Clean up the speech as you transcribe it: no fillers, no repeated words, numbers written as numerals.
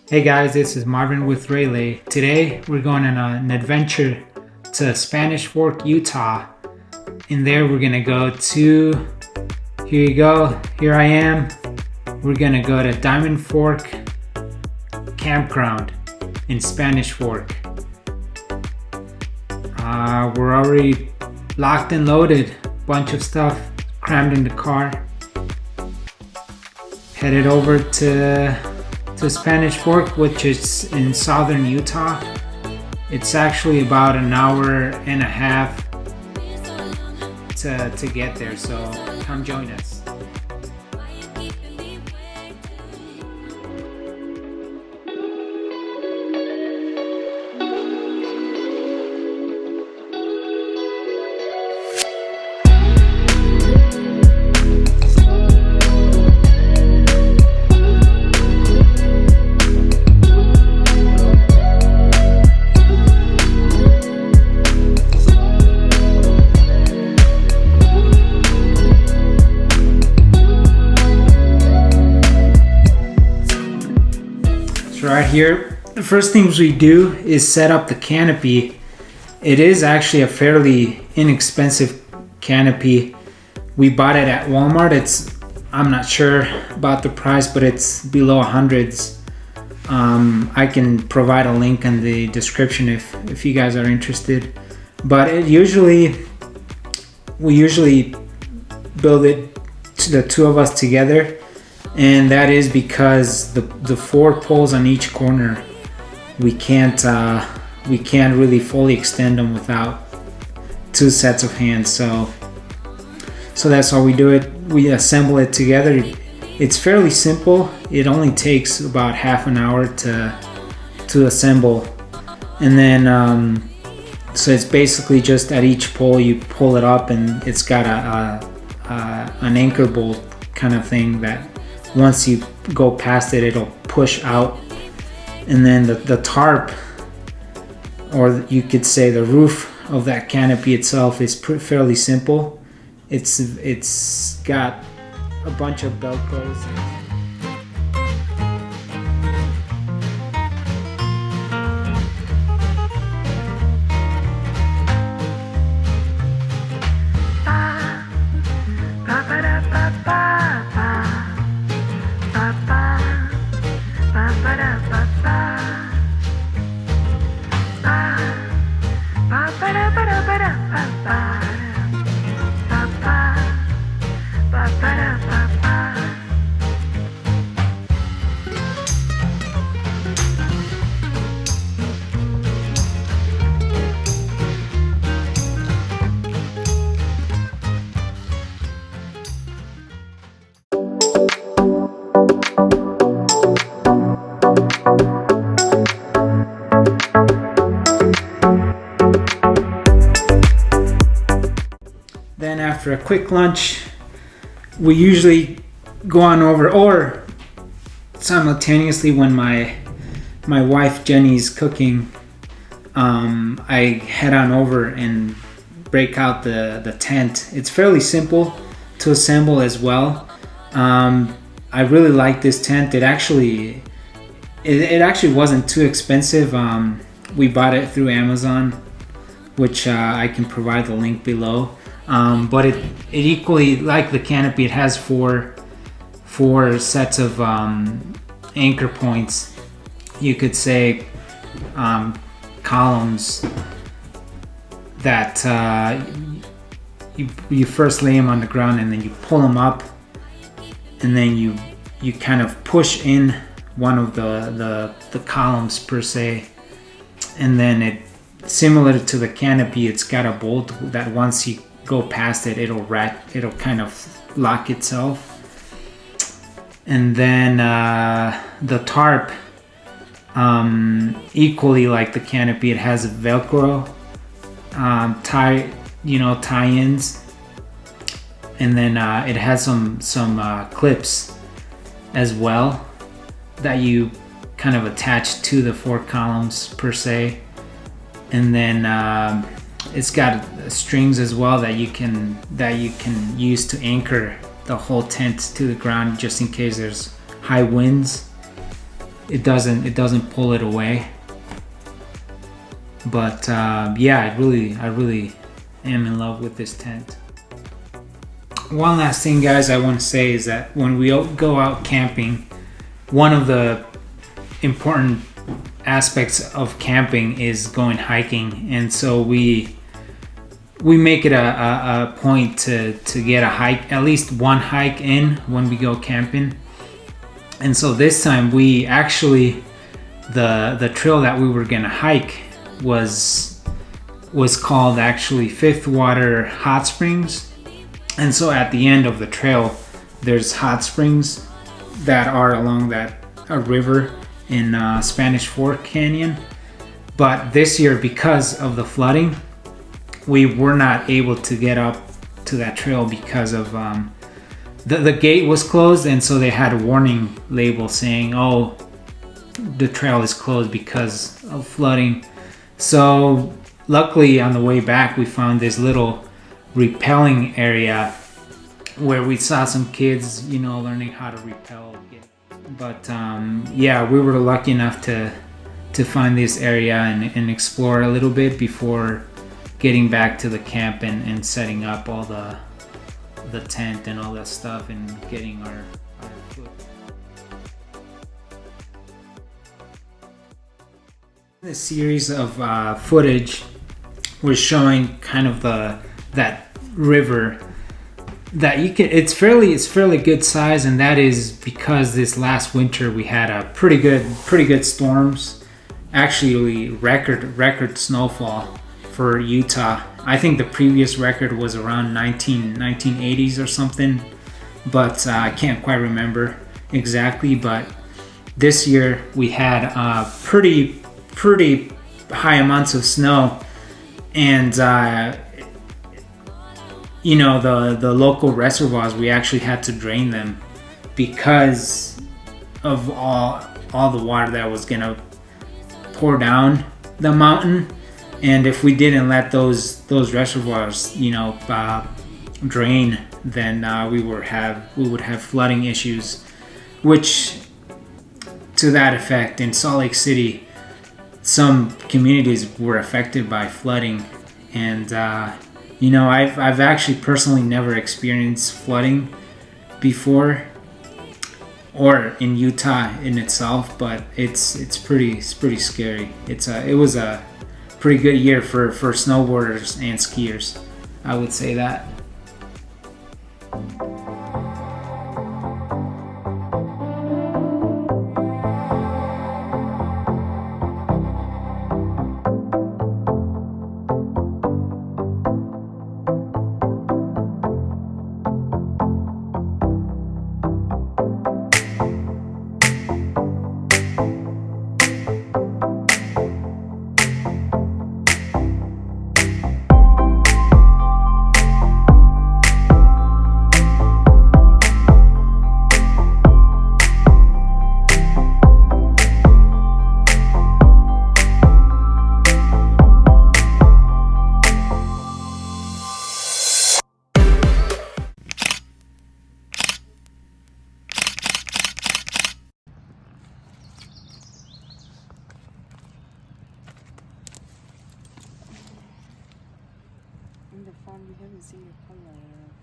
Hey guys, this is Marvin with Reyle. Today we're going on an adventure to Spanish Fork, Utah. In there we're gonna go to, here you go, here I am. We're gonna go to Diamond Campground in Spanish Fork. We're already locked and loaded, bunch of stuff crammed in the car. Headed over to Spanish Fork, which is in southern Utah. It's actually about an hour and a half to get there, so come join us. So right here, the first things we do is set up the canopy. It is actually a fairly inexpensive canopy. We bought it at Walmart. I'm not sure about the price, but it's below hundreds. I can provide a link in the description if you guys are interested. But we usually build it, the two of us together. And that is because the four poles on each corner, we can't really fully extend them without two sets of hands. So that's how we do it. We assemble it together. It's fairly simple. It only takes about half an hour to assemble. And then so it's basically just at each pole you pull it up, and it's got an anchor bolt kind of thing that once you go past it, it'll push out. And then the tarp, or you could say the roof of that canopy itself, is fairly simple. It's got a bunch of Velcros. Then after a quick lunch, we usually go on over, or simultaneously when my wife Jenny's cooking, I head on over and break out the tent. It's fairly simple to assemble as well. I really like this tent. It actually wasn't too expensive. We bought it through Amazon, which I can provide the link below. But it equally, like the canopy, it has four sets of anchor points. You could say columns that you first lay them on the ground, and then you pull them up, and then you kind of push in one of the columns per se, and then it, similar to the canopy, it's got a bolt that once you go past it, it'll kind of lock itself. And then the tarp, equally like the canopy, it has Velcro tie-ins, and then it has some clips as well that you kind of attach to the four columns per se. And then it's got strings as well that you can use to anchor the whole tent to the ground, just in case there's high winds. it doesn't pull it away. But yeah, I really am in love with this tent. One last thing, guys, I want to say is that when we go out camping, one of the important aspects of camping is going hiking, and so we make it a point to get a hike, at least one hike in when we go camping. And so this time we actually, the trail that we were gonna hike was called actually Fifth Water Hot Springs. And so at the end of the trail there's hot springs that are along a river in Spanish Fork Canyon. But this year, because of the flooding, we were not able to get up to that trail because of the gate was closed, and so they had a warning label saying, oh, the trail is closed because of flooding. So luckily on the way back we found this little rappelling area where we saw some kids, you know, learning how to rappel. But yeah, we were lucky enough to find this area and explore a little bit before getting back to the camp and setting up all the tent and all that stuff and getting our food. This series of footage was showing kind of that river that you can, it's fairly good size, and that is because this last winter we had a pretty good storms, actually record snowfall for Utah. I think the previous record was around 1980s or something, but I can't quite remember exactly. But this year we had pretty high amounts of snow, and you know, the local reservoirs, we actually had to drain them because of all the water that was gonna pour down the mountain. And if we didn't let those reservoirs, you know, drain, then we would have flooding issues, which to that effect in Salt Lake City, some communities were affected by flooding. And you know, I've actually personally never experienced flooding before, or in Utah in itself, but it's pretty scary. It was a pretty good year for snowboarders and skiers, I would say that. In the farm, you haven't seen the color.